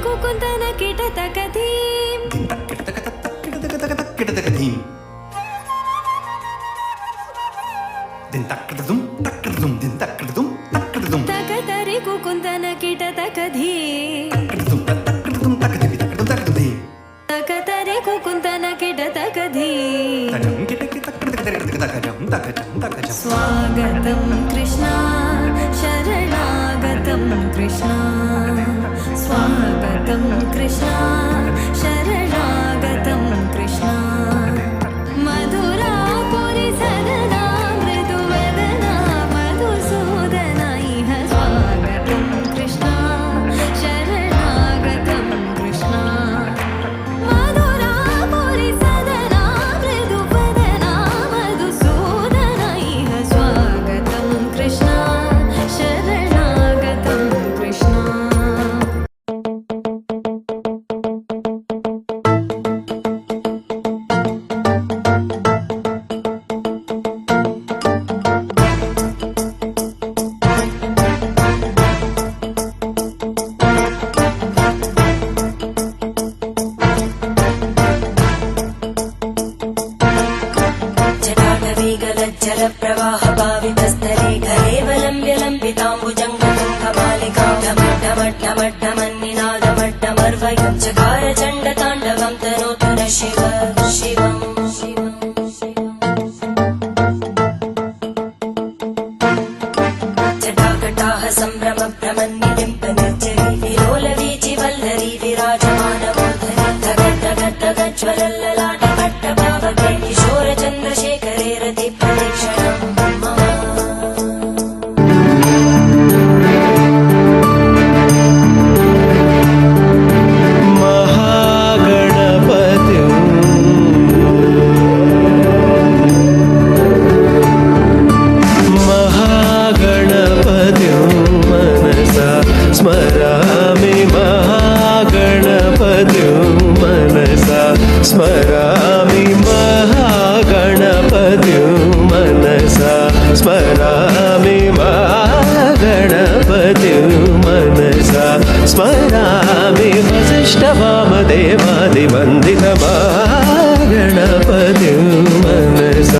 कुकुन्तन किटतकधीं तकतरि कुकुन्तन किटतकधीं तकतरि कुकुन्तन किटतकधीं स्वागतं कृष्णा शरणागतं कृष्णा स्वागतं कृष्णा शरणागतं कृष्णा मधुरापुरि सदना मृदुवदना मधुसूदना इह स्वागतं कृष्णा शरणागतं कृष्णा मधुरापुरि सदना मृदुवदना मधुसूदना इह स्वागतं कृष्णा शरणागतं कृष्णा जलप्रवाहभावितस्थले घरेवलम्ब्यलम्बिताम्बुजङ्गतुङ्गमालिकां ढमड्ढमड्ढमड्ढमन्निनादमड्ढमर्वयं चकार चण्डताण्डवं तनोतु न शिव शिवम् जटाकटाः सम्भ्रमभ्रमन्निलिम्पनिर्जरी विलोलवीचि वल्लरी विराजमानमूर्धनि धगद्धगद्धगज्ज्वलल्ललाटपट्टभावके किशोरचन्द्रशेखरे रतिप्रदक्षिणम् स्मरामि महागणपतिं मनसा स्मरामि महागणपतिं मनसा स्मरामि महागणपतिं मनसा स्मरामि वसिष्ठवामदेवादिवन्दितं महागणपतिं मनसा।